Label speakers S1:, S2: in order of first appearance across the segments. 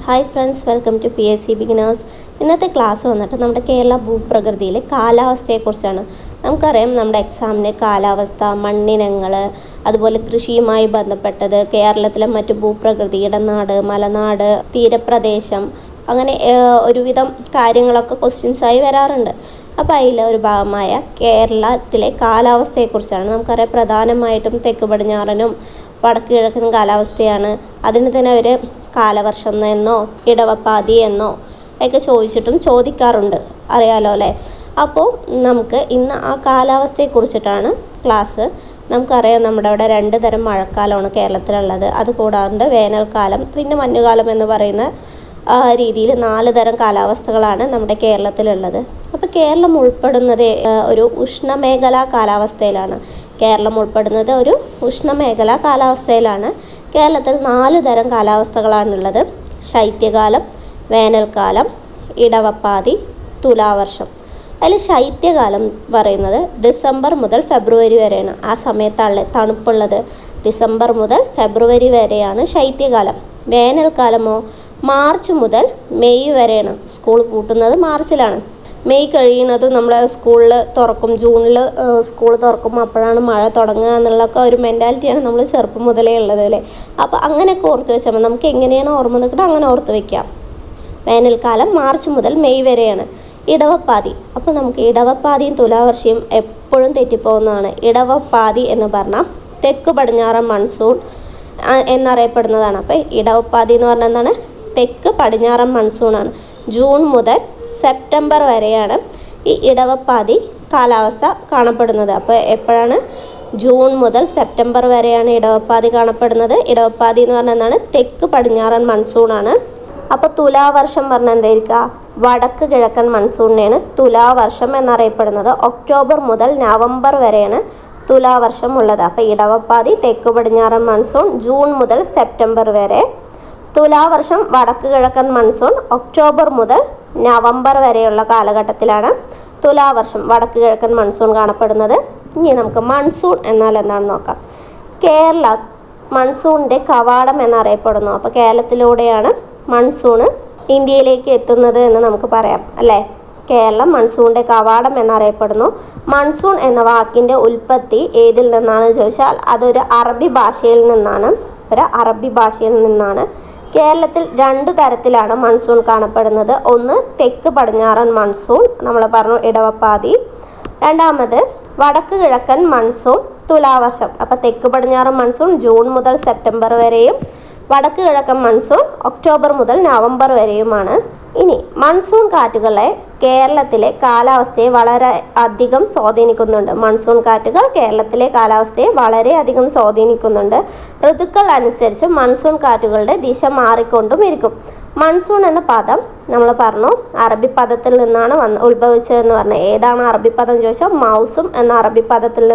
S1: Hi friends, welcome to PSC beginners. ഇന്നത്തെ class വന്നിട്ട് നമ്മുടെ കേരള ഭൂപ്രകൃതിയിലെ കാലാവസ്ഥയെക്കുറിച്ചാണ്. നമുക്കറിയാം, നമ്മുടെ എക്സാമിന് കാലാവസ്ഥ, മണ്ണിനങ്ങൾ, അതുപോലെ കൃഷിയുമായി ബന്ധപ്പെട്ടത്, കേരളത്തിലെ മറ്റു ഭൂപ്രകൃതി, ഇടനാട്, മലനാട്, തീരപ്രദേശം, അങ്ങനെ ഒരുവിധം കാര്യങ്ങളൊക്കെ ക്വസ്റ്റ്യൻസായി വരാറുണ്ട്. അപ്പോൾ അതിലെ ഒരു ഭാഗമായ കേരളത്തിലെ കാലാവസ്ഥയെക്കുറിച്ചാണ്. നമുക്കറിയാം, പ്രധാനമായിട്ടും തെക്ക് പടിഞ്ഞാറനും വടക്ക് കിഴക്കൻ കാലാവസ്ഥയാണ്. അതിന് തന്നെ അവർ കാലവർഷം എന്നോ ഇടവപ്പാതി എന്നോ ഒക്കെ ചോദിക്കാറുണ്ട്, അറിയാലോ അല്ലേ. അപ്പോൾ നമുക്ക് ഇന്ന് ആ കാലാവസ്ഥയെക്കുറിച്ചിട്ടാണ് ക്ലാസ്. നമുക്കറിയാം, നമ്മുടെ അവിടെ 2 തരം മഴക്കാലമാണ് കേരളത്തിലുള്ളത്. അതുകൂടാതെ വേനൽക്കാലം, പിന്നെ മഞ്ഞുകാലം എന്ന് പറയുന്ന രീതിയിൽ 4 തരം കാലാവസ്ഥകളാണ് നമ്മുടെ കേരളത്തിലുള്ളത്. അപ്പോൾ കേരളം ഉൾപ്പെടുന്നത് ഒരു ഉഷ്ണമേഖലാ കാലാവസ്ഥയിലാണ്. കേരളത്തിൽ 4 തരം കാലാവസ്ഥകളാണുള്ളത്. ശൈത്യകാലം, വേനൽക്കാലം, ഇടവപ്പാതി, തുലാവർഷം. അതിൽ ശൈത്യകാലം പറയുന്നത് ഡിസംബർ മുതൽ ഫെബ്രുവരി വരെയാണ്. ആ സമയത്താണ് തണുപ്പുള്ളത്. ഡിസംബർ മുതൽ ഫെബ്രുവരി വരെയാണ് ശൈത്യകാലം. വേനൽക്കാലമോ മാർച്ച് മുതൽ മെയ് വരെയാണ്. സ്കൂൾ പൂട്ടുന്നത് മാർച്ചിലാണ്. മെയ് കഴിയുന്നത് നമ്മൾ സ്കൂളിൽ തുറക്കും, ജൂണിൽ സ്കൂൾ തുറക്കും. അപ്പോഴാണ് മഴ തുടങ്ങുക എന്നുള്ളൊക്കെ ഒരു മെൻറ്റാലിറ്റിയാണ് നമ്മൾ ചെറുപ്പം മുതലേ ഉള്ളത് അല്ലേ. അപ്പോൾ അങ്ങനെയൊക്കെ ഓർത്ത് വെച്ചാൽ നമുക്ക് എങ്ങനെയാണ് ഓർമ്മ നിൽക്കുന്നത് അങ്ങനെ ഓർത്ത് വയ്ക്കാം. വേനൽക്കാലം മാർച്ച് മുതൽ മെയ് വരെയാണ്. ഇടവപ്പാതി, അപ്പോൾ നമുക്ക് ഇടവപ്പാതിയും തുലാവർഷയും എപ്പോഴും തെറ്റിപ്പോകുന്നതാണ്. ഇടവപ്പാതി എന്ന് പറഞ്ഞാൽ തെക്ക് പടിഞ്ഞാറൻ മൺസൂൺ എന്നറിയപ്പെടുന്നതാണ്. അപ്പോൾ ഇടവപ്പാതി എന്ന് പറഞ്ഞാൽ എന്താണ്? തെക്ക് പടിഞ്ഞാറൻ മൺസൂണാണ്. ജൂൺ മുതൽ സെപ്റ്റംബർ വരെയാണ് ഈ ഇടവപ്പാതി കാലാവസ്ഥ കാണപ്പെടുന്നത്. അപ്പോൾ എപ്പോഴാണ്? ജൂൺ മുതൽ സെപ്റ്റംബർ വരെയാണ് ഇടവപ്പാതി കാണപ്പെടുന്നത്. ഇടവപ്പാതി എന്ന് പറഞ്ഞാൽ എന്താണ്? തെക്ക് പടിഞ്ഞാറൻ മൺസൂണാണ്. അപ്പോൾ തുലാവർഷം പറഞ്ഞാൽ എന്തായിരിക്കുക? വടക്ക് കിഴക്കൻ മൺസൂണിനെയാണ് തുലാവർഷം എന്നറിയപ്പെടുന്നത്. ഒക്ടോബർ മുതൽ നവംബർ വരെയാണ് തുലാവർഷം ഉള്ളത്. അപ്പോൾ ഇടവപ്പാതി തെക്ക് പടിഞ്ഞാറൻ മൺസൂൺ ജൂൺ മുതൽ സെപ്റ്റംബർ വരെ. തുലാവർഷം വടക്ക് കിഴക്കൻ മൺസൂൺ ഒക്ടോബർ മുതൽ നവംബർ വരെയുള്ള കാലഘട്ടത്തിലാണ് തുലാവർഷം വടക്ക് കിഴക്കൻ മൺസൂൺ കാണപ്പെടുന്നത്. ഇനി നമുക്ക് മൺസൂൺ എന്നാൽ എന്താണെന്ന് നോക്കാം. കേരള മൺസൂണിൻ്റെ കവാടം എന്നറിയപ്പെടുന്നു. അപ്പോൾ കേരളത്തിലൂടെയാണ് മൺസൂണ് ഇന്ത്യയിലേക്ക് എത്തുന്നത് എന്ന് നമുക്ക് പറയാം അല്ലേ. കേരളം മൺസൂണിൻ്റെ കവാടം എന്നറിയപ്പെടുന്നു. മൺസൂൺ എന്ന വാക്കിൻ്റെ ഉൽപ്പത്തി ഏതിൽ നിന്നാണ് ചോദിച്ചാൽ അതൊരു അറബി ഭാഷയിൽ നിന്നാണ്. കേരളത്തിൽ 2 തരത്തിലാണ് മൺസൂൺ കാണപ്പെടുന്നത്. ഒന്ന് തെക്ക് പടിഞ്ഞാറൻ മൺസൂൺ, നമ്മൾ പറഞ്ഞു ഇടവപ്പാതി. രണ്ടാമത് വടക്ക് കിഴക്കൻ മൺസൂൺ തുലാവർഷം. അപ്പോൾ തെക്ക് പടിഞ്ഞാറൻ മൺസൂൺ ജൂൺ മുതൽ സെപ്റ്റംബർ വരെയും വടക്ക് കിഴക്കൻ മൺസൂൺ ഒക്ടോബർ മുതൽ നവംബർ വരെയുമാണ്. ഇനി മൺസൂൺ കാറ്റുകളെ കേരളത്തിലെ കാലാവസ്ഥയെ വളരെ അധികം സ്വാധീനിക്കുന്നുണ്ട്. മൺസൂൺ കാറ്റുകൾ കേരളത്തിലെ കാലാവസ്ഥയെ വളരെയധികം സ്വാധീനിക്കുന്നുണ്ട്. ഋതുക്കൾ അനുസരിച്ച് മൺസൂൺ കാറ്റുകളുടെ ദിശ മാറിക്കൊണ്ടും ഇരിക്കും. മൺസൂൺ എന്ന പദം നമ്മൾ പറഞ്ഞു അറബി പദത്തിൽ നിന്നാണ് ഉത്ഭവിച്ചതെന്ന് പറഞ്ഞു. ഏതാണ് അറബി പദം ചോദിച്ചാൽ മൗസിം എന്ന അറബി പദത്തിൽ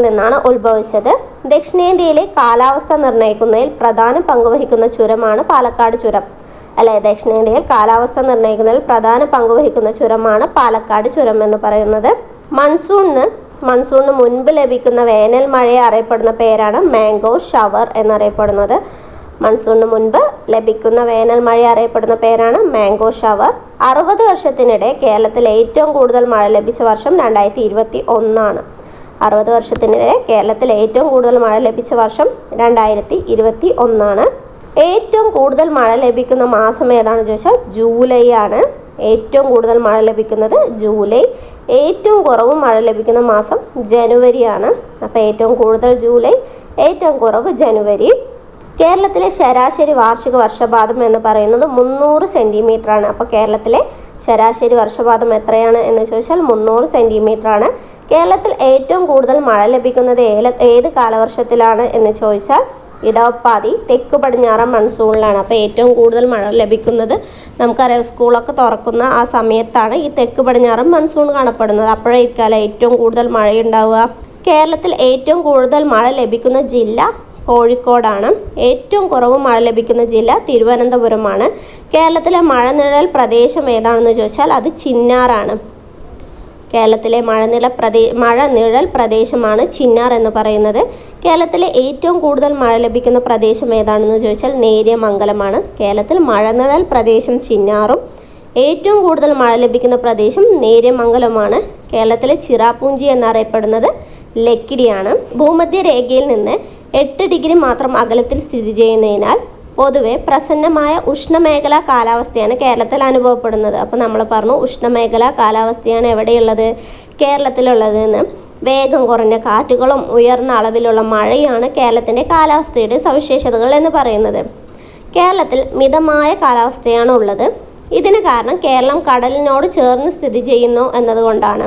S1: നിന്നാണ് ഉത്ഭവിച്ചത്. ദക്ഷിണേന്ത്യയിലെ കാലാവസ്ഥ നിർണ്ണയിക്കുന്നതിൽ പ്രധാന പങ്കുവഹിക്കുന്ന ചുരമാണ് പാലക്കാട് ചുരം അല്ലെ. ദക്ഷിണേന്ത്യയിൽ കാലാവസ്ഥ നിർണ്ണയിക്കുന്നതിൽ പ്രധാന പങ്കുവഹിക്കുന്ന ചുരമാണ് പാലക്കാട് ചുരം എന്ന് പറയുന്നത്. മൺസൂണിന് മുൻപ് ലഭിക്കുന്ന വേനൽ മഴയെ അറിയപ്പെടുന്ന പേരാണ് മാംഗോ ഷവർ എന്നറിയപ്പെടുന്നത്. മൺസൂണിന് മുൻപ് ലഭിക്കുന്ന വേനൽ മഴ അറിയപ്പെടുന്ന പേരാണ് മാംഗോ ഷവർ. 60 വർഷത്തിനിടെ കേരളത്തിൽ ഏറ്റവും കൂടുതൽ മഴ ലഭിച്ച വർഷം 2021 60 വർഷത്തിനിടെ കേരളത്തിൽ ഏറ്റവും കൂടുതൽ മഴ ലഭിച്ച വർഷം 2021. ഏറ്റവും കൂടുതൽ മഴ ലഭിക്കുന്ന മാസം ഏതാണെന്ന് ചോദിച്ചാൽ ജൂലൈ ആണ്. ഏറ്റവും കൂടുതൽ മഴ ലഭിക്കുന്നത് ജൂലൈ. ഏറ്റവും കുറവ് മഴ ലഭിക്കുന്ന മാസം ജനുവരിയാണ്. അപ്പോൾ ഏറ്റവും കൂടുതൽ ജൂലൈ, ഏറ്റവും കുറവ് ജനുവരി. കേരളത്തിലെ ശരാശരി വാർഷിക വർഷപാതം എന്ന് പറയുന്നത് 300 സെൻറ്റിമീറ്റർ ആണ്. അപ്പോൾ കേരളത്തിലെ ശരാശരി വർഷപാതം എത്രയാണ് എന്ന് ചോദിച്ചാൽ 300 സെൻറ്റിമീറ്റർ ആണ്. കേരളത്തിൽ ഏറ്റവും കൂടുതൽ മഴ ലഭിക്കുന്നത് ഏത് കാലവർഷത്തിലാണ് എന്ന് ചോദിച്ചാൽ ഇടവപ്പാതി തെക്ക് പടിഞ്ഞാറൻ മൺസൂണിലാണ്. അപ്പോൾ ഏറ്റവും കൂടുതൽ മഴ ലഭിക്കുന്നത് നമുക്കറിയാം, സ്കൂളൊക്കെ തുറക്കുന്ന ആ സമയത്താണ് ഈ തെക്ക് പടിഞ്ഞാറൻ മൺസൂൺ കാണപ്പെടുന്നത്. അപ്പോഴേക്കാലം ഏറ്റവും കൂടുതൽ മഴയുണ്ടാവുക. കേരളത്തിൽ ഏറ്റവും കൂടുതൽ മഴ ലഭിക്കുന്ന ജില്ല കോഴിക്കോടാണ്. ഏറ്റവും കുറവ് മഴ ലഭിക്കുന്ന ജില്ല തിരുവനന്തപുരമാണ്. കേരളത്തിലെ മഴനിഴൽ പ്രദേശം ഏതാണെന്ന് ചോദിച്ചാൽ അത് ചിന്നാറാണ്. കേരളത്തിലെ മഴനിഴൽ പ്രദേശമാണ് ചിന്നാർ എന്ന് പറയുന്നത്. കേരളത്തിലെ ഏറ്റവും കൂടുതൽ മഴ ലഭിക്കുന്ന പ്രദേശം ഏതാണെന്ന് ചോദിച്ചാൽ നേര്യമംഗലമാണ്. കേരളത്തിൽ മഴനിഴൽ പ്രദേശം ചിന്നാറും ഏറ്റവും കൂടുതൽ മഴ ലഭിക്കുന്ന പ്രദേശം നേര്യമംഗലമാണ്. കേരളത്തിലെ ചിറാപുഞ്ചി എന്നറിയപ്പെടുന്നത് ലക്കിടിയാണ്. ഭൂമധ്യരേഖയിൽ നിന്ന് 8 ഡിഗ്രി മാത്രം അകലത്തിൽ സ്ഥിതി ചെയ്യുന്നതിനാൽ പൊതുവെ പ്രസന്നമായ ഉഷ്ണമേഖലാ കാലാവസ്ഥയാണ് കേരളത്തിൽ അനുഭവപ്പെടുന്നത്. അപ്പോൾ നമ്മൾ പറഞ്ഞു ഉഷ്ണമേഖലാ കാലാവസ്ഥയാണ് എവിടെയുള്ളത്? കേരളത്തിലുള്ളത് എന്ന്. വേഗം കുറഞ്ഞ കാറ്റുകളും ഉയർന്ന അളവിലുള്ള മഴയാണ് കേരളത്തിൻ്റെ കാലാവസ്ഥയുടെ സവിശേഷതകൾ എന്ന് പറയുന്നത്. കേരളത്തിൽ മിതമായ കാലാവസ്ഥയാണ് ഉള്ളത്. ഇതിന് കാരണം കേരളം കടലിനോട് ചേർന്ന് സ്ഥിതി ചെയ്യുന്നു എന്നതുകൊണ്ടാണ്.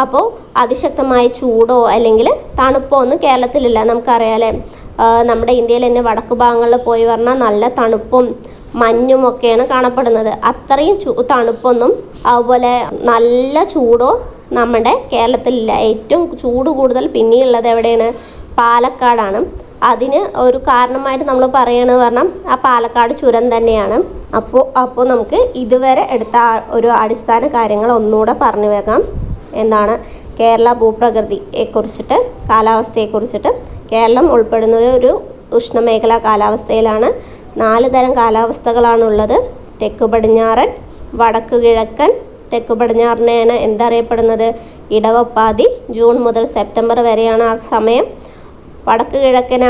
S1: അപ്പോൾ അതിശക്തമായ ചൂടോ അല്ലെങ്കിൽ തണുപ്പോ ഒന്നും കേരളത്തിലില്ല. നമുക്കറിയാലേ, നമ്മുടെ ഇന്ത്യയിൽ തന്നെ വടക്ക് ഭാഗങ്ങളിൽ പോയി പറഞ്ഞാൽ നല്ല തണുപ്പും മഞ്ഞും ഒക്കെയാണ് കാണപ്പെടുന്നത്. അത്രയും തണുപ്പൊന്നും അതുപോലെ നല്ല ചൂടോ നമ്മുടെ കേരളത്തിലില്ല. ഏറ്റവും ചൂട് കൂടുതൽ പിന്നെയുള്ളത് എവിടെയാണ്? പാലക്കാടാണ്. അതിന് ഒരു കാരണമായിട്ട് നമ്മൾ പറയണമെന്ന് പറഞ്ഞാൽ ആ പാലക്കാട് ചുരം തന്നെയാണ്. അപ്പോൾ നമുക്ക് ഇതുവരെ എടുത്ത ഒരു അടിസ്ഥാന കാര്യങ്ങൾ ഒന്നുകൂടെ പറഞ്ഞു വെക്കാം. എന്താണ്? കേരള ഭൂപ്രകൃതിയെക്കുറിച്ചിട്ട്, കാലാവസ്ഥയെക്കുറിച്ചിട്ട്. കേരളം ഉൾപ്പെടുന്നത് ഒരു ഉഷ്ണമേഖലാ കാലാവസ്ഥയിലാണ്. 4 തരം കാലാവസ്ഥകളാണുള്ളത്. തെക്ക് പടിഞ്ഞാറൻ, വടക്ക് കിഴക്കൻ. തെക്ക് പടിഞ്ഞാറിനെയാണ് എന്തറിയപ്പെടുന്നത്? ഇടവപ്പാതി. ജൂൺ മുതൽ സെപ്റ്റംബർ വരെയാണ് ആ സമയം. വടക്ക് കിഴക്കൻ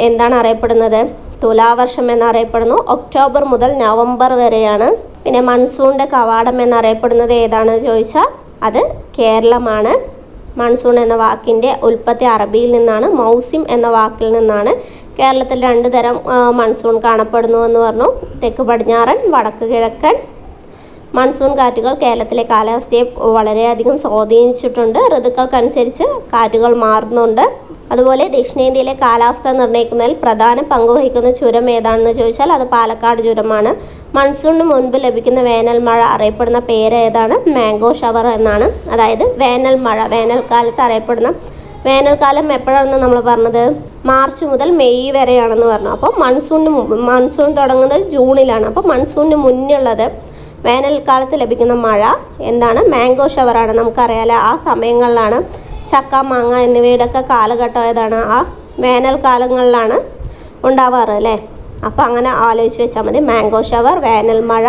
S1: എന്താണ് അറിയപ്പെടുന്നത്? തുലാവർഷം എന്നറിയപ്പെടുന്നു. ഒക്ടോബർ മുതൽ നവംബർ വരെയാണ്. പിന്നെ മൺസൂണിൻ്റെ കവാടം എന്നറിയപ്പെടുന്നത് ഏതാണെന്ന് ചോദിച്ചാൽ അത് കേരളമാണ്. മൺസൂൺ എന്ന വാക്കിൻ്റെ ഉൽപ്പത്തി അറബിയിൽ നിന്നാണ്. മൗസിം എന്ന വാക്കിൽ നിന്നാണ്. കേരളത്തിൽ 2 തരം മൺസൂൺ കാണപ്പെടുന്നു എന്ന് പറഞ്ഞു. തെക്ക് പടിഞ്ഞാറൻ, വടക്ക് കിഴക്കൻ. മൺസൂൺ കാറ്റുകൾ കേരളത്തിലെ കാലാവസ്ഥയെ വളരെയധികം സ്വാധീനിച്ചിട്ടുണ്ട്. ഋതുക്കൾക്കനുസരിച്ച് കാറ്റുകൾ മാറുന്നുണ്ട്. അതുപോലെ ദക്ഷിണേന്ത്യയിലെ കാലാവസ്ഥ നിർണ്ണയിക്കുന്നതിൽ പ്രധാന പങ്ക് വഹിക്കുന്ന ചുരം ഏതാണെന്ന് ചോദിച്ചാൽ അത് പാലക്കാട് ചുരമാണ്. മൺസൂണിന് മുൻപ് ലഭിക്കുന്ന വേനൽ മഴ അറിയപ്പെടുന്ന പേര് ഏതാണ്? മാംഗോ ഷവർ എന്നാണ്. അതായത് വേനൽ മഴ, വേനൽക്കാലത്ത് അറിയപ്പെടുന്ന. വേനൽക്കാലം എപ്പോഴാണെന്ന് നമ്മൾ പറഞ്ഞത്? മാർച്ച് മുതൽ മെയ് വരെയാണെന്ന് പറഞ്ഞു. അപ്പോൾ മൺസൂൺ തുടങ്ങുന്നത് ജൂണിലാണ്. അപ്പോൾ മൺസൂണിന് മുന്നുള്ളത് വേനൽക്കാലത്ത് ലഭിക്കുന്ന മഴ എന്താണ്? മാംഗോ ഷവറാണ്. നമുക്കറിയാലോ, ആ സമയങ്ങളിലാണ് ചക്ക, മാങ്ങ എന്നിവയുടെയൊക്കെ കാലഘട്ടം ഏതാണ്? ആ വേനൽക്കാലങ്ങളിലാണ് ഉണ്ടാവാറ് അല്ലേ? അപ്പോൾ അങ്ങനെ ആലോചിച്ച് വെച്ചാൽ മതി. മാംഗോ ഷവർ, വേനൽ മഴ.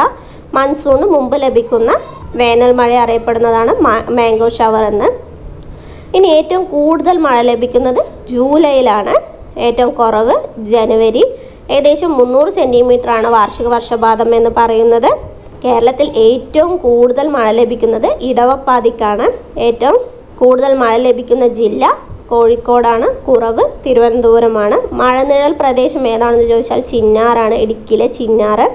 S1: മൺസൂണിന് മുമ്പ് ലഭിക്കുന്ന വേനൽ മഴ അറിയപ്പെടുന്നതാണ് മാംഗോ ഷവർ എന്ന്. ഇനി ഏറ്റവും കൂടുതൽ മഴ ലഭിക്കുന്നത് ജൂലൈയിലാണ്. ഏറ്റവും കുറവ് ജനുവരി. ഏകദേശം 300 സെൻറ്റിമീറ്ററാണ് വാർഷിക വർഷപാതം എന്ന് പറയുന്നത്. കേരളത്തിൽ ഏറ്റവും കൂടുതൽ മഴ ലഭിക്കുന്നത് ഇടവപ്പാതിക്കാണ്. ഏറ്റവും കൂടുതൽ മഴ ലഭിക്കുന്ന ജില്ല കോഴിക്കോടാണ്. കുറവ് തിരുവനന്തപുരമാണ്. മഴനിഴൽ പ്രദേശം ഏതാണെന്ന് ചോദിച്ചാൽ ചിന്നാറാണ്. ഇടുക്കിയിലെ ചിന്നാറ്.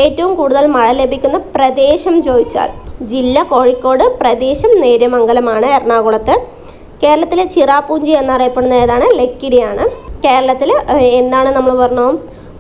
S1: ഏറ്റവും കൂടുതൽ മഴ ലഭിക്കുന്ന പ്രദേശം ചോദിച്ചാൽ ജില്ല കോഴിക്കോട്, പ്രദേശം നേര്യമംഗലമാണ്, എറണാകുളത്ത്. കേരളത്തിലെ ചിറാപുഞ്ചി എന്നറിയപ്പെടുന്ന ഏതാണ്? ലക്കിടിയാണ്. കേരളത്തിൽ എന്താണ് നമ്മൾ പറഞ്ഞു?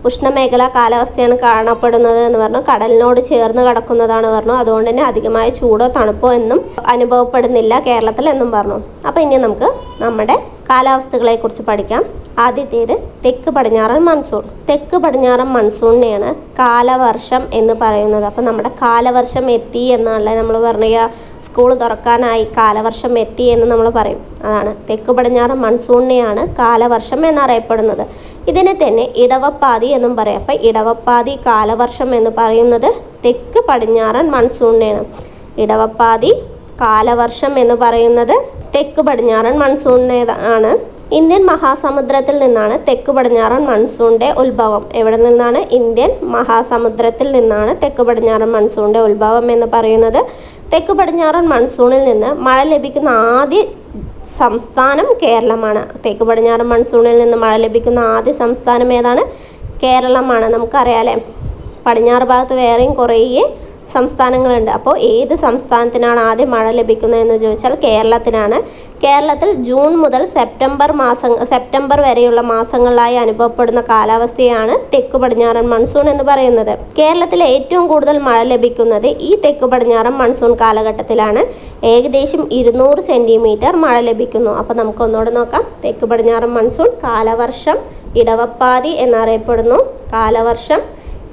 S1: ഉഷ്ണമേഖലാ കാലാവസ്ഥയാണ് കാണപ്പെടുന്നത് എന്ന് പറഞ്ഞു. കടലിനോട് ചേർന്ന് കിടക്കുന്നതാണ് പറഞ്ഞു. അതുകൊണ്ട് തന്നെ അധികമായ ചൂടോ തണുപ്പോ എന്നും അനുഭവപ്പെടുന്നില്ല കേരളത്തിൽ എന്നും പറഞ്ഞു. അപ്പോൾ ഇനി നമുക്ക് നമ്മുടെ കാലാവസ്ഥകളെക്കുറിച്ച് പഠിക്കാം. ആദ്യത്തേത് തെക്ക് പടിഞ്ഞാറൻ മൺസൂൺ. തെക്ക് പടിഞ്ഞാറൻ മൺസൂണിനെയാണ് കാലവർഷം എന്ന് പറയുന്നത്. അപ്പോൾ നമ്മുടെ കാലവർഷം എത്തി എന്നാണല്ലേ നമ്മൾ പറയുക. സ്കൂൾ തുറക്കാനായി കാലവർഷം എത്തി എന്ന് നമ്മൾ പറയും. അതാണ് തെക്ക് പടിഞ്ഞാറൻ മൺസൂണിനെയാണ് കാലവർഷം എന്നറിയപ്പെടുന്നത്. ഇതിനെ തന്നെ ഇടവപ്പാതി എന്നും പറയാം. അപ്പം ഇടവപ്പാതി കാലവർഷം എന്ന് പറയുന്നത് തെക്ക് പടിഞ്ഞാറൻ മൺസൂണിനെയാണ്. ഇടവപ്പാതി കാലവർഷം എന്ന് പറയുന്നത് തെക്ക് പടിഞ്ഞാറൻ മൺസൂണിനേതാണ്. ഇന്ത്യൻ മഹാസമുദ്രത്തിൽ നിന്നാണ് തെക്ക് പടിഞ്ഞാറൻ മൺസൂണിൻ്റെ ഉത്ഭവം. എവിടെ നിന്നാണ്? ഇന്ത്യൻ മഹാസമുദ്രത്തിൽ നിന്നാണ് തെക്ക് പടിഞ്ഞാറൻ മൺസൂണിൻ്റെ ഉത്ഭവം എന്ന് പറയുന്നത്. തെക്ക് പടിഞ്ഞാറൻ മൺസൂണിൽ നിന്ന് മഴ ലഭിക്കുന്ന ആദ്യ സംസ്ഥാനം കേരളമാണ്. തെക്ക് പടിഞ്ഞാറൻ മൺസൂണിൽ നിന്ന് മഴ ലഭിക്കുന്ന ആദ്യ സംസ്ഥാനം ഏതാണ്? കേരളമാണ്. നമുക്കറിയാലേ, പടിഞ്ഞാറ് ഭാഗത്ത് വേറെയും കുറേ സംസ്ഥാനങ്ങളുണ്ട്. അപ്പോൾ ഏത് സംസ്ഥാനത്തിനാണ് ആദ്യം മഴ ലഭിക്കുന്നതെന്ന് ചോദിച്ചാൽ കേരളത്തിനാണ്. കേരളത്തിൽ ജൂൺ മുതൽ സെപ്റ്റംബർ വരെയുള്ള മാസങ്ങളിലായി അനുഭവപ്പെടുന്ന കാലാവസ്ഥയാണ് തെക്ക് പടിഞ്ഞാറൻ മൺസൂൺ എന്ന് പറയുന്നത്. കേരളത്തിൽ ഏറ്റവും കൂടുതൽ മഴ ലഭിക്കുന്നത് ഈ തെക്ക് പടിഞ്ഞാറൻ മൺസൂൺ കാലഘട്ടത്തിലാണ്. ഏകദേശം 200 സെൻറ്റിമീറ്റർ മഴ ലഭിക്കുന്നു. അപ്പോൾ നമുക്ക് ഒന്നുകൂടെ നോക്കാം. തെക്ക് പടിഞ്ഞാറൻ മൺസൂൺ കാലവർഷം, ഇടവപ്പാതി എന്നറിയപ്പെടുന്നു. കാലവർഷം,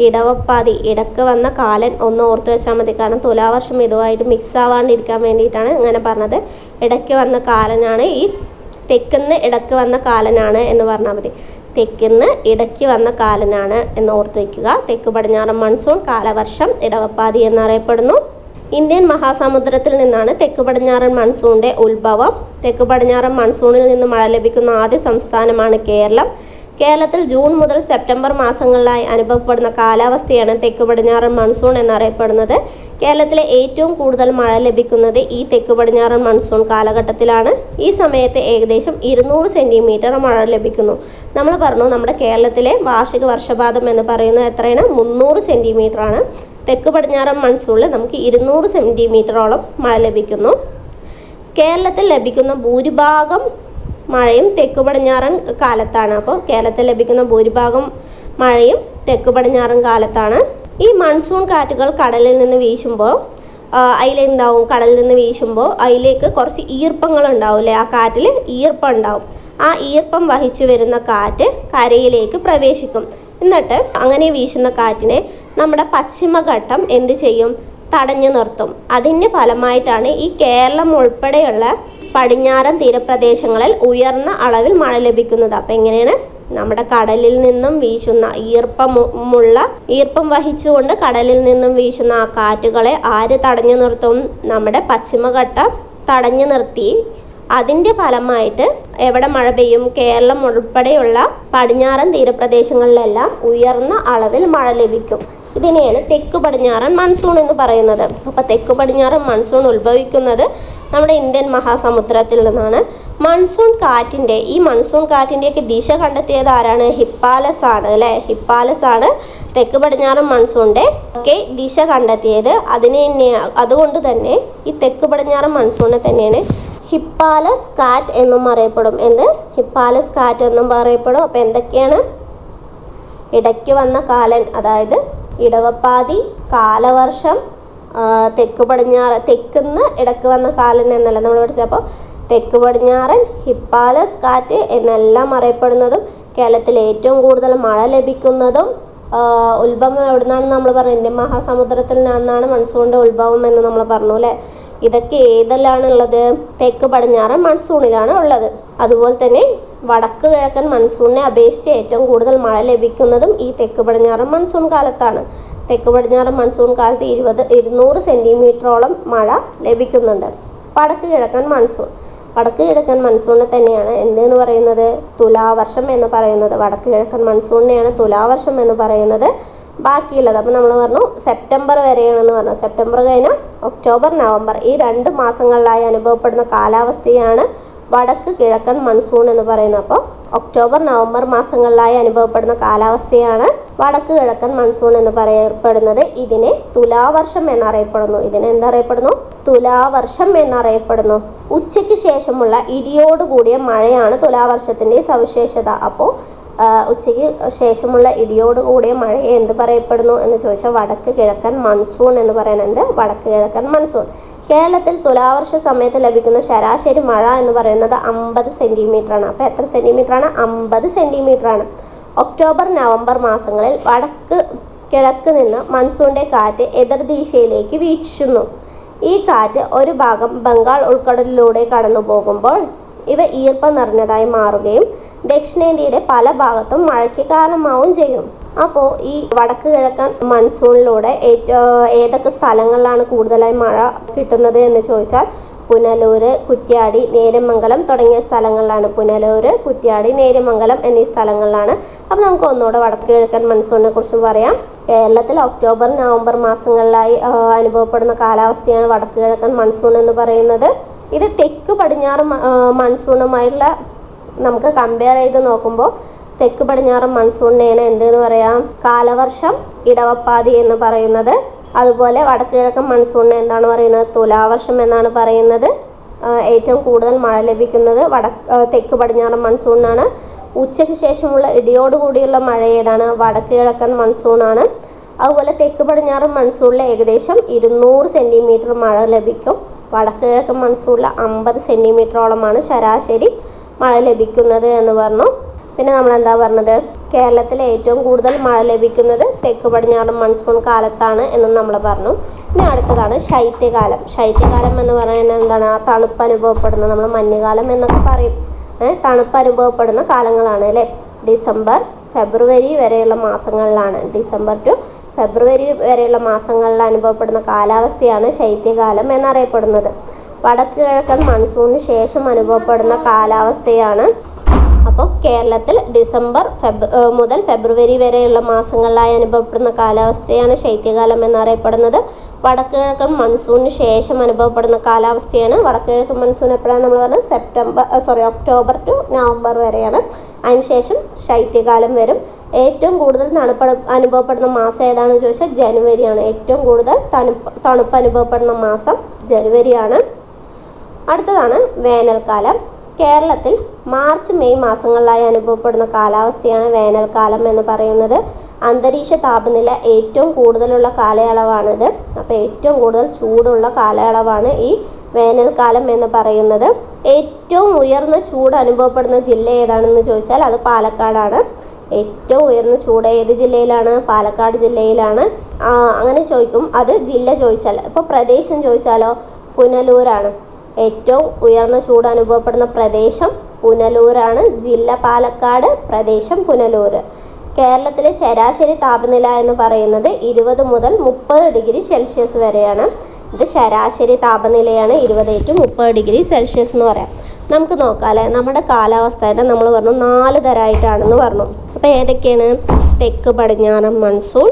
S1: ഇടവപ്പാതി. ഇടക്ക് വന്ന കാലൻ ഒന്ന് ഓർത്ത് വെച്ചാൽ മതി. കാരണം തുലാവർഷം ഇതുമായിട്ട് മിക്സ് ആവാണ്ടിരിക്കാൻ വേണ്ടിയിട്ടാണ് ഇങ്ങനെ പറഞ്ഞത്. ഇടയ്ക്ക് വന്ന കാലനാണ് ഈ തെക്കുന്ന് ഇടക്ക് വന്ന കാലനാണ് എന്ന് പറഞ്ഞാൽ മതി. തെക്കുന്ന് ഇടയ്ക്ക് വന്ന കാലനാണ് എന്ന് ഓർത്ത് വയ്ക്കുക. തെക്ക് പടിഞ്ഞാറൻ മൺസൂൺ കാലവർഷം ഇടവപ്പാതി എന്നറിയപ്പെടുന്നു. ഇന്ത്യൻ മഹാസമുദ്രത്തിൽ നിന്നാണ് തെക്ക് പടിഞ്ഞാറൻ മൺസൂണിന്റെ ഉത്ഭവം. തെക്ക് പടിഞ്ഞാറൻ മൺസൂണിൽ നിന്ന് മഴ ലഭിക്കുന്ന ആദ്യ സംസ്ഥാനമാണ് കേരളം. കേരളത്തിൽ ജൂൺ മുതൽ സെപ്റ്റംബർ മാസങ്ങളിലായി അനുഭവപ്പെടുന്ന കാലാവസ്ഥയാണ് തെക്ക് പടിഞ്ഞാറൻ മൺസൂൺ എന്നറിയപ്പെടുന്നത്. കേരളത്തിലെ ഏറ്റവും കൂടുതൽ മഴ ലഭിക്കുന്നത് ഈ തെക്ക് പടിഞ്ഞാറൻ മൺസൂൺ കാലഘട്ടത്തിലാണ്. ഈ സമയത്ത് ഏകദേശം 200 സെന്റിമീറ്റർ മഴ ലഭിക്കുന്നു. നമ്മൾ പറഞ്ഞു നമ്മുടെ കേരളത്തിലെ വാർഷിക വർഷപാതം എന്ന് പറയുന്നത് എത്രയാണ്? 300 സെന്റിമീറ്റർ ആണ്. തെക്ക് പടിഞ്ഞാറൻ മൺസൂണിൽ നമുക്ക് 200 സെന്റിമീറ്ററോളം മഴ ലഭിക്കുന്നു. കേരളത്തിൽ ലഭിക്കുന്ന ഭൂരിഭാഗം മഴയും തെക്ക് പടിഞ്ഞാറൻ കാലത്താണ്. അപ്പോൾ കേരളത്തിൽ ലഭിക്കുന്ന ഭൂരിഭാഗം മഴയും തെക്ക് പടിഞ്ഞാറൻ കാലത്താണ്. ഈ മൺസൂൺ കാറ്റുകൾ കടലിൽ നിന്ന് വീശുമ്പോൾ അതിലെന്താവും? കടലിൽ നിന്ന് വീശുമ്പോൾ അതിലേക്ക് കുറച്ച് ഈർപ്പങ്ങൾ ഉണ്ടാവില്ലേ? ആ കാറ്റിൽ ഈർപ്പം ഉണ്ടാവും. ആ ഈർപ്പം വഹിച്ചു വരുന്ന കാറ്റ് കരയിലേക്ക് പ്രവേശിക്കും. എന്നിട്ട് അങ്ങനെ വീശുന്ന കാറ്റിനെ നമ്മുടെ പശ്ചിമഘട്ടം എന്ത് ചെയ്യും? തടഞ്ഞു നിർത്തും. അതിൻ്റെ ഫലമായിട്ടാണ് ഈ കേരളം ഉൾപ്പെടെയുള്ള പടിഞ്ഞാറൻ തീരപ്രദേശങ്ങളിൽ ഉയർന്ന അളവിൽ മഴ ലഭിക്കുന്നത്. അപ്പം എങ്ങനെയാണ്? നമ്മുടെ കടലിൽ നിന്നും വീശുന്ന ഈർപ്പം വഹിച്ചുകൊണ്ട് കടലിൽ നിന്നും വീശുന്ന ആ കാറ്റുകളെ ആര് തടഞ്ഞു നിർത്തും? നമ്മുടെ പശ്ചിമഘട്ടം തടഞ്ഞു നിർത്തി അതിൻ്റെ ഫലമായിട്ട് എവിടെ മഴ പെയ്യും? കേരളം ഉൾപ്പെടെയുള്ള പടിഞ്ഞാറൻ തീരപ്രദേശങ്ങളിലെല്ലാം ഉയർന്ന അളവിൽ മഴ ലഭിക്കും. ഇതിനെയാണ് തെക്ക് പടിഞ്ഞാറൻ മൺസൂൺ എന്ന് പറയുന്നത്. അപ്പോൾ തെക്ക് പടിഞ്ഞാറൻ മൺസൂൺ ഉത്ഭവിക്കുന്നത് നമ്മുടെ ഇന്ത്യൻ മഹാസമുദ്രത്തിൽ നിന്നാണ്. മൺസൂൺ കാറ്റിൻ്റെയൊക്കെ ദിശ കണ്ടെത്തിയത് ആരാണ്? ഹിപ്പാലസ് ആണ് അല്ലേ? ഹിപ്പാലസ് ആണ് തെക്ക് പടിഞ്ഞാറൻ മൺസൂണിൻ്റെ ഒക്കെ ദിശ കണ്ടെത്തിയത്. അതുകൊണ്ട് തന്നെ ഈ തെക്ക് പടിഞ്ഞാറൻ മൺസൂണിനെ തന്നെയാണ് ഹിപ്പാലസ് കാറ്റ് എന്നും അറിയപ്പെടും. ഹിപ്പാലസ് കാറ്റ് എന്നും പറയപ്പെടും. അപ്പോൾ എന്തൊക്കെയാണ്? ഇടയ്ക്ക് വന്ന കാലൻ, അതായത് ഇടവപ്പാതി, കാലവർഷം, തെക്കുന്ന് ഇടക്ക് വന്ന കാലൻ എന്നല്ല നമ്മൾ പഠിച്ചപ്പോൾ തെക്ക് പടിഞ്ഞാറൻ, ഹിപ്പാലസ് കാറ്റ് എന്നെല്ലാം അറിയപ്പെടുന്നതും കേരളത്തിൽ ഏറ്റവും കൂടുതൽ മഴ ലഭിക്കുന്നതും ഉത്ഭവം എവിടുന്നാണെന്ന് നമ്മൾ പറഞ്ഞു? ഇന്ത്യൻ മഹാസമുദ്രത്തിൽ നിന്നാണ് മൺസൂണിൻ്റെ ഉത്ഭവം എന്ന് നമ്മൾ പറഞ്ഞു അല്ലേ? ഇതൊക്കെ ഏതെല്ലാണുള്ളത്? തെക്ക് പടിഞ്ഞാറൻ മൺസൂണിലാണ് ഉള്ളത്. അതുപോലെ തന്നെ വടക്ക് കിഴക്കൻ മൺസൂണിനെ അപേക്ഷിച്ച് ഏറ്റവും കൂടുതൽ മഴ ലഭിക്കുന്നതും ഈ തെക്ക് പടിഞ്ഞാറൻ മൺസൂൺ കാലത്താണ്. തെക്ക് പടിഞ്ഞാറൻ മൺസൂൺ കാലത്ത് 200 സെന്റിമീറ്ററോളം മഴ ലഭിക്കുന്നുണ്ട്. വടക്ക് കിഴക്കൻ മൺസൂണിനെ തന്നെയാണ് എന്തെന്ന് പറയുന്നത്? തുലാവർഷം എന്ന് പറയുന്നത്. വടക്ക് കിഴക്കൻ മൺസൂണിനെയാണ് തുലാവർഷം എന്ന് പറയുന്നത്. ബാക്കിയുള്ളത് അപ്പോൾ നമ്മൾ പറഞ്ഞു സെപ്റ്റംബർ വരെയാണെന്ന് പറഞ്ഞു. സെപ്റ്റംബർ കഴിഞ്ഞാൽ ഒക്ടോബർ, നവംബർ ഈ 2 മാസങ്ങളിലായി അനുഭവപ്പെടുന്ന കാലാവസ്ഥയാണ് വടക്ക് കിഴക്കൻ മൺസൂൺ എന്ന് പറയുന്നത്. അപ്പോൾ ഒക്ടോബർ, നവംബർ മാസങ്ങളിലായി അനുഭവപ്പെടുന്ന കാലാവസ്ഥയാണ് വടക്ക് കിഴക്കൻ മൺസൂൺ എന്ന് പറയപ്പെടുന്നത്. ഇതിനെ തുലാവർഷം എന്നറിയപ്പെടുന്നു. തുലാവർഷം എന്നറിയപ്പെടുന്നു. ഉച്ചയ്ക്ക് ശേഷമുള്ള ഇടിയോടുകൂടിയ മഴയാണ് തുലാവർഷത്തിന്റെ സവിശേഷത. അപ്പോൾ ഉച്ചയ്ക്ക് ശേഷമുള്ള ഇടിയോടുകൂടിയ മഴയെ എന്ത് പറയപ്പെടുന്നു എന്ന് ചോദിച്ചാൽ വടക്ക് കിഴക്കൻ മൺസൂൺ എന്ന് പറയുന്നത്. വടക്ക് കിഴക്കൻ മൺസൂൺ. കേരളത്തിൽ തുലാവർഷ സമയത്ത് ലഭിക്കുന്ന ശരാശരി മഴ എന്ന് പറയുന്നത് 50 സെന്റിമീറ്റർ ആണ്. അപ്പോൾ എത്ര സെന്റിമീറ്റർ ആണ്? 50 സെന്റിമീറ്റർ ആണ്. ഒക്ടോബർ, നവംബർ മാസങ്ങളിൽ വടക്ക് കിഴക്ക് നിന്ന് മൺസൂണിന്റെ കാറ്റ് എതിർദിശയിലേക്ക് വീശുന്നു. ഈ കാറ്റ് ഒരു ഭാഗം ബംഗാൾ ഉൾക്കടലിലൂടെ കടന്നു പോകുമ്പോൾ ഇവ ഈർപ്പം നിറഞ്ഞതായി മാറുകയും ദക്ഷിണേന്ത്യയുടെ പല ഭാഗത്തും മഴയ്ക്ക് കാരണമാവുകയും ചെയ്യും. അപ്പോൾ ഈ വടക്ക് കിഴക്കൻ മൺസൂണിലൂടെ ഏതൊക്കെ സ്ഥലങ്ങളിലാണ് കൂടുതലായി മഴ കിട്ടുന്നത് എന്ന് ചോദിച്ചാൽ പുനലൂര്, കുറ്റ്യാടി, നേര്യമംഗലം തുടങ്ങിയ സ്ഥലങ്ങളിലാണ്. പുനലൂര്, കുറ്റ്യാടി, നേര്യമംഗലം എന്നീ സ്ഥലങ്ങളിലാണ്. അപ്പോൾ നമുക്ക് ഒന്നുകൂടെ വടക്ക് കിഴക്കൻ മൺസൂണിനെ കുറിച്ച് പറയാം. കേരളത്തിൽ ഒക്ടോബർ, നവംബർ മാസങ്ങളിലായി അനുഭവപ്പെടുന്ന കാലാവസ്ഥയാണ് വടക്ക് കിഴക്കൻ മൺസൂൺ എന്ന് പറയുന്നത്. ഇത് തെക്ക് പടിഞ്ഞാറ് മൺസൂണുമായിട്ടുള്ള നമുക്ക് കമ്പയർ ചെയ്ത് നോക്കുമ്പോൾ തെക്ക് പടിഞ്ഞാറൻ മൺസൂണിനെയാണ് എന്തെന്ന് പറയാം? കാലവർഷം, ഇടവപ്പാതി എന്ന് പറയുന്നത്. അതുപോലെ വടക്ക് കിഴക്കൻ മൺസൂണിനെ എന്താണ് പറയുന്നത്? തുലാവർഷം എന്നാണ് പറയുന്നത്. ഏറ്റവും കൂടുതൽ മഴ ലഭിക്കുന്നത് തെക്ക് പടിഞ്ഞാറൻ മൺസൂണിനാണ്. ഉച്ചയ്ക്ക് ശേഷമുള്ള ഇടിയോടുകൂടിയുള്ള മഴ ഏതാണ്? വടക്ക് കിഴക്കൻ മൺസൂണാണ്. അതുപോലെ തെക്ക് പടിഞ്ഞാറൻ മൺസൂണിൽ ഏകദേശം 200 സെന്റിമീറ്റർ മഴ ലഭിക്കും. വടക്ക് കിഴക്കൻ മൺസൂണിൽ 50 സെന്റിമീറ്ററോളമാണ് ശരാശരി മഴ ലഭിക്കുന്നത് എന്ന് പറഞ്ഞു. പിന്നെ നമ്മൾ എന്താ പറഞ്ഞത്? കേരളത്തിൽ ഏറ്റവും കൂടുതൽ മഴ ലഭിക്കുന്നത് തെക്ക് പടിഞ്ഞാറൻ മൺസൂൺ കാലത്താണ് എന്നും നമ്മൾ പറഞ്ഞു. ഇനി അടുത്തതാണ് ശൈത്യകാലം. ശൈത്യകാലം എന്ന് പറയുന്നത് എന്താണ്? ആ തണുപ്പ് അനുഭവപ്പെടുന്നത് നമ്മൾ മഞ്ഞുകാലം എന്നൊക്കെ പറയും. തണുപ്പ് അനുഭവപ്പെടുന്ന കാലങ്ങളാണ് അല്ലേ. ഡിസംബർ ഫെബ്രുവരി വരെയുള്ള മാസങ്ങളിലാണ്, ഡിസംബർ ടു ഫെബ്രുവരി വരെയുള്ള മാസങ്ങളിൽ അനുഭവപ്പെടുന്ന കാലാവസ്ഥയാണ് ശൈത്യകാലം എന്നറിയപ്പെടുന്നത്. വടക്ക് കിഴക്കൻ മൺസൂണിന് ശേഷം അനുഭവപ്പെടുന്ന കാലാവസ്ഥയാണ്. അപ്പോൾ കേരളത്തിൽ ഡിസംബർ മുതൽ ഫെബ്രുവരി വരെയുള്ള മാസങ്ങളിലായി അനുഭവപ്പെടുന്ന കാലാവസ്ഥയാണ് ശൈത്യകാലം എന്നറിയപ്പെടുന്നത്. വടക്ക് കിഴക്കൻ മൺസൂണിന് ശേഷം അനുഭവപ്പെടുന്ന കാലാവസ്ഥയാണ്. വടക്ക് കിഴക്കൻ മൺസൂൺ എപ്പോഴാണ് നമ്മൾ പറഞ്ഞത്? ഒക്ടോബർ ടു നവംബർ വരെയാണ്. അതിനുശേഷം ശൈത്യകാലം വരും. ഏറ്റവും കൂടുതൽ തണുപ്പ് അനുഭവപ്പെടുന്ന മാസം ഏതാണെന്ന് ചോദിച്ചാൽ ജനുവരിയാണ്. ഏറ്റവും കൂടുതൽ തണുപ്പ് അനുഭവപ്പെടുന്ന മാസം ജനുവരിയാണ്. അടുത്തതാണ് വേനൽക്കാലം. കേരളത്തിൽ മാർച്ച് മെയ് മാസങ്ങളിലായി അനുഭവപ്പെടുന്ന കാലാവസ്ഥയാണ് വേനൽക്കാലം എന്ന് പറയുന്നത്. അന്തരീക്ഷ താപനില ഏറ്റവും കൂടുതലുള്ള കാലയളവാണിത്. അപ്പോൾ ഏറ്റവും കൂടുതൽ ചൂടുള്ള കാലയളവാണ് ഈ വേനൽക്കാലം എന്ന് പറയുന്നത്. ഏറ്റവും ഉയർന്ന ചൂട് അനുഭവപ്പെടുന്ന ജില്ല ഏതാണെന്ന് ചോദിച്ചാൽ അത് പാലക്കാടാണ്. ഏറ്റവും ഉയർന്ന ചൂട് ഏത് ജില്ലയിലാണ്? പാലക്കാട് ജില്ലയിലാണ്. അങ്ങനെ ചോദിക്കും. അത് ജില്ല ചോദിച്ചാൽ. ഇപ്പോൾ പ്രദേശം ചോദിച്ചാലോ പുനലൂരാണ്. ഏറ്റവും ഉയർന്ന ചൂട് അനുഭവപ്പെടുന്ന പ്രദേശം പുനലൂരാണ്. ജില്ല പാലക്കാട്, പ്രദേശം പുനലൂർ. കേരളത്തിലെ ശരാശരി താപനില എന്ന് പറയുന്നത് 20 മുതൽ 30 ഡിഗ്രി സെൽഷ്യസ് വരെയാണ്. ഇത് ശരാശരി താപനിലയാണ്. 20 to 30 ഡിഗ്രി സെൽഷ്യസ് എന്ന് പറയാം. നമുക്ക് നോക്കാം അല്ലേ. നമ്മുടെ കാലാവസ്ഥയുടെ നമ്മൾ പറഞ്ഞു 4 തരമായിട്ടാണെന്ന് പറഞ്ഞു. അപ്പോൾ ഏതൊക്കെയാണ്? തെക്ക് പടിഞ്ഞാറൻ മൺസൂൺ,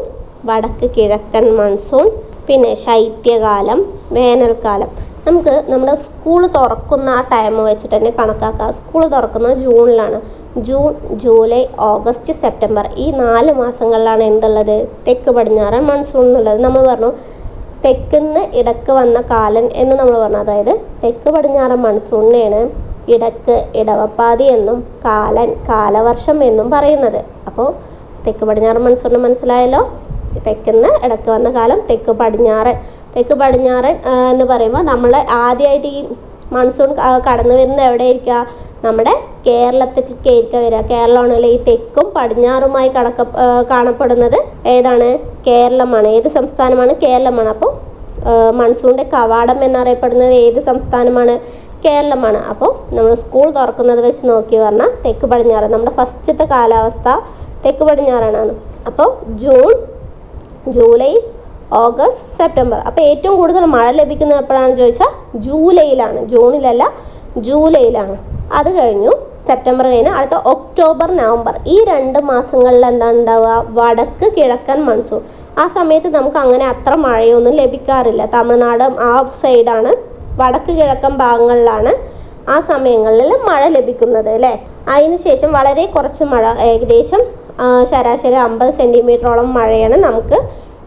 S1: വടക്ക് കിഴക്കൻ മൺസൂൺ, പിന്നെ ശൈത്യകാലം, വേനൽക്കാലം. നമുക്ക് നമ്മുടെ സ്കൂൾ തുറക്കുന്ന ആ ടൈം വെച്ചിട്ട് തന്നെ കണക്കാക്കാം. സ്കൂൾ തുറക്കുന്നത് ജൂണിലാണ്. ജൂൺ, ജൂലൈ, ഓഗസ്റ്റ്, സെപ്റ്റംബർ ഈ 4 മാസങ്ങളിലാണ് എന്തുള്ളത്? തെക്ക് പടിഞ്ഞാറൻ മൺസൂൺ എന്നുള്ളത്. നമ്മൾ പറഞ്ഞു തെക്കുന്ന് ഇടക്ക് വന്ന കാലൻ എന്ന് നമ്മൾ പറഞ്ഞു. അതായത് തെക്ക് പടിഞ്ഞാറൻ മൺസൂണിനെയാണ് ഇടക്ക് ഇടവപ്പാതി എന്നും കാലൻ കാലവർഷം എന്നും പറയുന്നത്. അപ്പോൾ തെക്ക് പടിഞ്ഞാറൻ മൺസൂണിന് മനസ്സിലായല്ലോ. തെക്കുന്ന് ഇടക്ക് വന്ന കാലം തെക്ക് പടിഞ്ഞാറൻ. തെക്ക് പടിഞ്ഞാറൻ എന്ന് പറയുമ്പോൾ നമ്മൾ ആദ്യമായിട്ട് ഈ മൺസൂൺ കടന്നു വരുന്നത് എവിടെ ആയിരിക്കുക? നമ്മുടെ കേരളത്തിലേക്ക് ആയിരിക്കുക വരിക. കേരളമാണല്ലോ ഈ തെക്കും പടിഞ്ഞാറുമായി കാണപ്പെടുന്നത്. ഏതാണ്? കേരളമാണ്. ഏത് സംസ്ഥാനമാണ്? കേരളമാണ്. അപ്പോൾ മൺസൂണിൻ്റെ കവാടം എന്നറിയപ്പെടുന്നത് ഏത് സംസ്ഥാനമാണ്? കേരളമാണ്. അപ്പോൾ നമ്മൾ സ്കൂൾ തുറക്കുന്നത് വെച്ച് നോക്കി പറഞ്ഞാൽ തെക്ക് പടിഞ്ഞാറ്. നമ്മുടെ ഫസ്റ്റത്തെ കാലാവസ്ഥ തെക്ക് പടിഞ്ഞാറാണ്. അപ്പോൾ ജൂൺ, ജൂലൈ, ഓഗസ്റ്റ്, സെപ്റ്റംബർ. അപ്പോൾ ഏറ്റവും കൂടുതൽ മഴ ലഭിക്കുന്നത് എപ്പോഴാണെന്ന് ചോദിച്ചാൽ ജൂലൈയിലാണ്. ജൂണിലല്ല, ജൂലൈയിലാണ്. അത് കഴിഞ്ഞു സെപ്റ്റംബർ കഴിഞ്ഞ് അടുത്ത ഒക്ടോബർ, നവംബർ ഈ 2 മാസങ്ങളിൽ എന്താണ് ഉണ്ടാവുക? വടക്ക് കിഴക്കൻ മൺസൂൺ. ആ സമയത്ത് നമുക്ക് അങ്ങനെ അത്ര മഴയൊന്നും ലഭിക്കാറില്ല. തമിഴ്നാട് ആ സൈഡാണ്, വടക്ക് കിഴക്കൻ ഭാഗങ്ങളിലാണ് ആ സമയങ്ങളിൽ മഴ ലഭിക്കുന്നത് അല്ലേ. അതിനുശേഷം വളരെ കുറച്ച് മഴ, ഏകദേശം ശരാശരി 50 സെൻറ്റിമീറ്ററോളം മഴയാണ് നമുക്ക്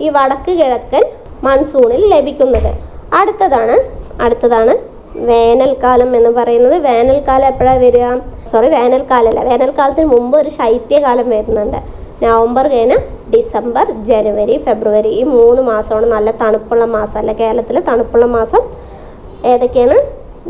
S1: ഈ വടക്ക് കിഴക്കൻ മൺസൂണിൽ ലഭിക്കുന്നത്. അടുത്തതാണ് വേനൽക്കാലം എന്ന് പറയുന്നത്. വേനൽക്കാലം എപ്പോഴാണ് വരിക? വേനൽക്കാലമല്ല, വേനൽക്കാലത്തിന് മുമ്പ് ഒരു ശൈത്യകാലം വരുന്നുണ്ട്. നവംബർ കഴിഞ്ഞ് ഡിസംബർ, ജനുവരി, ഫെബ്രുവരി ഈ 3 മാസമാണ് നല്ല തണുപ്പുള്ള മാസം അല്ല. കേരളത്തിൽ തണുപ്പുള്ള മാസം ഏതൊക്കെയാണ്?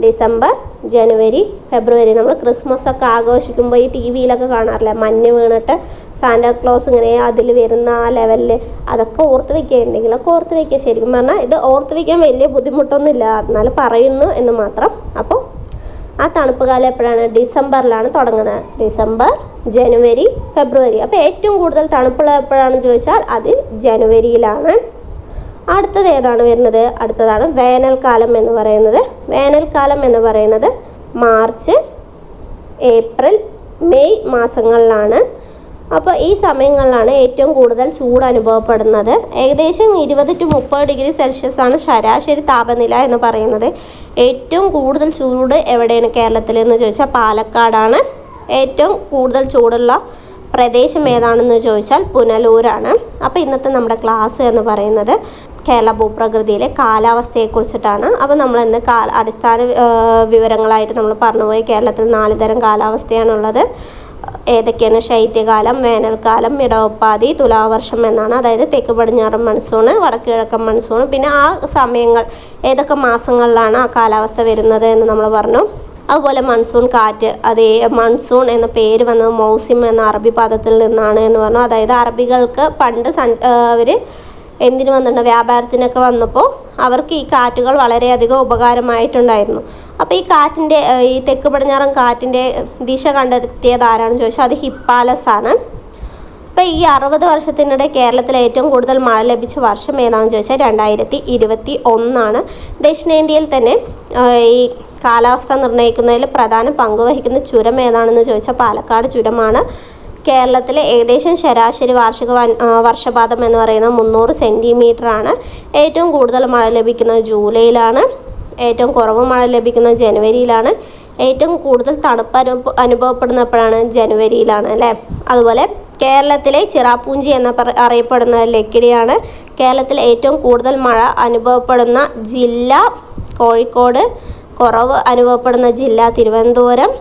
S1: ഡിസംബർ, ജനുവരി, ഫെബ്രുവരി. നമ്മൾ ക്രിസ്മസ് ഒക്കെ ആഘോഷിക്കുമ്പോൾ ഈ TV-യിലൊക്കെ കാണാറില്ലേ, മഞ്ഞ് വീണിട്ട് സാന്റാക്ലോസ് ഇങ്ങനെ അതിൽ വരുന്ന ആ ലെവലിൽ. അതൊക്കെ ഓർത്ത് വയ്ക്കുക, എന്തെങ്കിലുമൊക്കെ ഓർത്ത് വയ്ക്കുക. ശരിക്കും പറഞ്ഞാൽ ഇത് ഓർത്ത് വയ്ക്കാൻ വലിയ ബുദ്ധിമുട്ടൊന്നുമില്ല, എന്നാലും പറയുന്നു എന്ന് മാത്രം. അപ്പോൾ ആ തണുപ്പ് കാലം എപ്പോഴാണ്? ഡിസംബറിലാണ് തുടങ്ങുന്നത്. ഡിസംബർ, ജനുവരി, ഫെബ്രുവരി. അപ്പോൾ ഏറ്റവും കൂടുതൽ തണുപ്പുള്ള എപ്പോഴാണെന്ന് ചോദിച്ചാൽ അത് ജനുവരിയിലാണ്. അടുത്തത് ഏതാണ് വരുന്നത്? അടുത്തതാണ് വേനൽക്കാലം എന്ന് പറയുന്നത്. വേനൽക്കാലം എന്ന് പറയുന്നത് മാർച്ച്, ഏപ്രിൽ, മെയ് മാസങ്ങളിലാണ്. അപ്പോൾ ഈ സമയങ്ങളിലാണ് ഏറ്റവും കൂടുതൽ ചൂട് അനുഭവപ്പെടുന്നത്. ഏകദേശം 20 to 30 ഡിഗ്രി സെൽഷ്യസ് ആണ് ശരാശരി താപനില എന്ന് പറയുന്നത്. ഏറ്റവും കൂടുതൽ ചൂട് എവിടെയാണ് കേരളത്തിൽ എന്ന് ചോദിച്ചാൽ പാലക്കാടാണ്. ഏറ്റവും കൂടുതൽ ചൂടുള്ള പ്രദേശം ഏതാണെന്ന് ചോദിച്ചാൽ പുനലൂരാണ്. അപ്പോൾ ഇന്നത്തെ നമ്മുടെ ക്ലാസ് എന്ന് പറയുന്നത് കേരള ഭൂപ്രകൃതിയിലെ കാലാവസ്ഥയെക്കുറിച്ചിട്ടാണ്. അപ്പോൾ നമ്മൾ ഇന്ന് അടിസ്ഥാന വിവരങ്ങളായിട്ട് നമ്മൾ പറഞ്ഞുപോയി. കേരളത്തിൽ 4 തരം കാലാവസ്ഥയാണുള്ളത്. ഏതൊക്കെയാണ്? ശൈത്യകാലം, വേനൽക്കാലം, ഇടവപ്പാതി, തുലാവർഷം എന്നാണ്. അതായത് തെക്ക് പടിഞ്ഞാറൻ മൺസൂണ്, വടക്ക് കിഴക്കൻ മൺസൂണ്. പിന്നെ ആ സമയങ്ങൾ ഏതൊക്കെ മാസങ്ങളിലാണ് ആ കാലാവസ്ഥ വരുന്നത് എന്ന് നമ്മൾ പറഞ്ഞു. അതുപോലെ മൺസൂൺ കാറ്റ്, അതേ മൺസൂൺ എന്ന പേര് വന്നത് മൗസിം എന്ന അറബി പദത്തിൽ നിന്നാണ് എന്ന് പറഞ്ഞു. അതായത് അറബികൾക്ക് പണ്ട് അവർ എന്തിനു വന്നിട്ടുണ്ട്, വ്യാപാരത്തിനൊക്കെ വന്നപ്പോൾ അവർക്ക് ഈ കാറ്റുകൾ വളരെയധികം ഉപകാരമായിട്ടുണ്ടായിരുന്നു. അപ്പോൾ ഈ തെക്ക് പടിഞ്ഞാറൻ കാറ്റിൻ്റെ ദിശ കണ്ടെത്തിയത് ആരാണെന്ന് ചോദിച്ചാൽ അത് ഹിപ്പാലസ് ആണ്. അപ്പോൾ ഈ 60 വർഷത്തിനിടെ കേരളത്തിൽ ഏറ്റവും കൂടുതൽ മഴ ലഭിച്ച വർഷം ഏതാണെന്ന് ചോദിച്ചാൽ 2021 ദക്ഷിണേന്ത്യയിൽ തന്നെ ഈ കാലാവസ്ഥ നിർണ്ണയിക്കുന്നതിൽ പ്രധാന പങ്ക് വഹിക്കുന്ന ചുരം ഏതാണെന്ന് ചോദിച്ചാൽ പാലക്കാട് ചുരമാണ്. കേരളത്തിലെ ഏകദേശം ശരാശരി വാർഷിക വർഷപാതം എന്ന് പറയുന്നത് 300 സെൻറ്റിമീറ്റർ ആണ്. ഏറ്റവും കൂടുതൽ മഴ ലഭിക്കുന്നത് ജൂലൈയിലാണ്. ഏറ്റവും കുറവ് മഴ ലഭിക്കുന്നത് ജനുവരിയിലാണ്. ഏറ്റവും കൂടുതൽ തണുപ്പ് അനുഭവപ്പെടുന്നപ്പോഴാണ് ജനുവരിയിലാണ് അല്ലേ. അതുപോലെ കേരളത്തിലെ ചിറാപ്പൂഞ്ചി അറിയപ്പെടുന്നത് ലക്കിടിയാണ്. കേരളത്തിൽ ഏറ്റവും കൂടുതൽ മഴ അനുഭവപ്പെടുന്ന ജില്ല കോഴിക്കോട്, കുറവ് അനുഭവപ്പെടുന്ന ജില്ല തിരുവനന്തപുരം,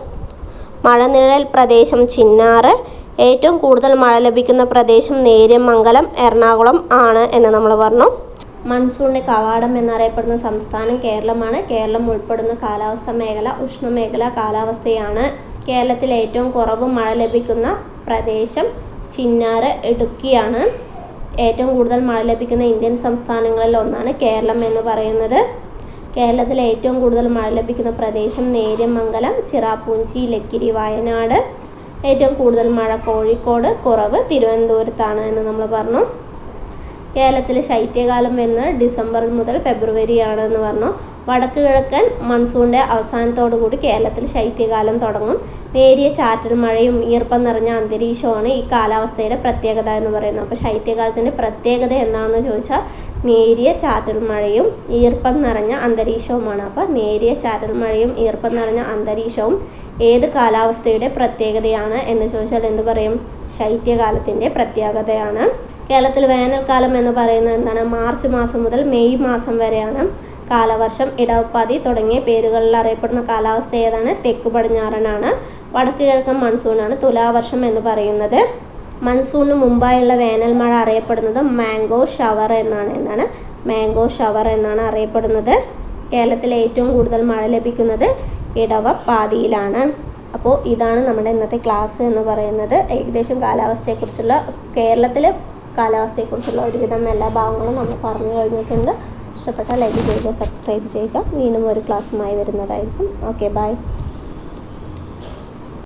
S1: മഴനിഴൽ പ്രദേശം ചിന്നാർ, ഏറ്റവും കൂടുതൽ മഴ ലഭിക്കുന്ന പ്രദേശം നേര്യമംഗലം, എറണാകുളം ആണ് എന്ന് നമ്മൾ പറഞ്ഞു. മൺസൂണിൻ്റെ കവാടം എന്നറിയപ്പെടുന്ന സംസ്ഥാനം കേരളമാണ്. കേരളം ഉൾപ്പെടുന്ന കാലാവസ്ഥ മേഖല ഉഷ്ണമേഖല കാലാവസ്ഥയാണ്. കേരളത്തിൽ ഏറ്റവും കുറവ് മഴ ലഭിക്കുന്ന പ്രദേശം ചിന്നാർ, ഇടുക്കിയാണ്. ഏറ്റവും കൂടുതൽ മഴ ലഭിക്കുന്ന ഇന്ത്യൻ സംസ്ഥാനങ്ങളിൽ ഒന്നാണ് കേരളം എന്ന് പറയുന്നത്. കേരളത്തിൽ ഏറ്റവും കൂടുതൽ മഴ ലഭിക്കുന്ന പ്രദേശം നേര്യമംഗലം, ചിറാപ്പൂഞ്ചി, ലക്കിടി, വയനാട്. ഏറ്റവും കൂടുതൽ മഴ കോഴിക്കോട്, കുറവ് തിരുവനന്തപുരത്താണ് എന്ന് നമ്മൾ പറഞ്ഞു. കേരളത്തിൽ ശൈത്യകാലം വരുന്നത് ഡിസംബർ മുതൽ ഫെബ്രുവരി ആണെന്ന് പറഞ്ഞു. വടക്ക് കിഴക്കൻ മൺസൂണിൻ്റെ അവസാനത്തോടുകൂടി കേരളത്തിൽ ശൈത്യകാലം തുടങ്ങും. നേരിയ ചാറ്റൽ മഴയും ഈർപ്പം നിറഞ്ഞ അന്തരീക്ഷവുമാണ് ഈ കാലാവസ്ഥയുടെ പ്രത്യേകത എന്ന് പറയുന്നത്. അപ്പോൾ ശൈത്യകാലത്തിൻ്റെ പ്രത്യേകത എന്താണെന്ന് ചോദിച്ചാൽ നേരിയ ചാറ്റൽ മഴയും ഈർപ്പം നിറഞ്ഞ അന്തരീക്ഷവുമാണ്. അപ്പോൾ നേരിയ ചാറ്റൽ മഴയും ഈർപ്പം നിറഞ്ഞ അന്തരീക്ഷവും ഏത് കാലാവസ്ഥയുടെ പ്രത്യേകതയാണ് എന്ന് ചോദിച്ചാൽ എന്ത് പറയും? ശൈത്യകാലത്തിൻ്റെ പ്രത്യേകതയാണ്. കേരളത്തിൽ വേനൽക്കാലം എന്ന് പറയുന്നത് എന്താണ്? മാർച്ച് മാസം മുതൽ മെയ് മാസം വരെയാണ്. കാലവർഷം, ഇടവപ്പാതി തുടങ്ങിയ പേരുകളിൽ അറിയപ്പെടുന്ന കാലാവസ്ഥ ഏതാണ്? തെക്ക് പടിഞ്ഞാറനാണ്. വടക്ക് കിഴക്കൻ മൺസൂണാണ് തുലാവർഷം എന്ന് പറയുന്നത്. മൺസൂണിന് മുമ്പായുള്ള വേനൽ മഴ അറിയപ്പെടുന്നത് മാംഗോ ഷവർ എന്നാണ്. മാംഗോ ഷവർ എന്നാണ് അറിയപ്പെടുന്നത്. കേരളത്തിൽ ഏറ്റവും കൂടുതൽ മഴ ലഭിക്കുന്നത് ഇടവപ്പാതിയിലാണ്. അപ്പോൾ ഇതാണ് നമ്മുടെ ഇന്നത്തെ ക്ലാസ് എന്ന് പറയുന്നത്. ഏകദേശം കേരളത്തിലെ കാലാവസ്ഥയെക്കുറിച്ചുള്ള ഒരുവിധം എല്ലാ ഭാഗങ്ങളും നമ്മൾ പറഞ്ഞു കഴിഞ്ഞിട്ടുണ്ട്. ഇഷ്ടപ്പെട്ടാൽ ലൈക്ക് ചെയ്യുക, സബ്സ്ക്രൈബ് ചെയ്യുക. വീണ്ടും ഒരു ക്ലാസ്സുമായി വരുന്നതായിരിക്കും. Okay, by.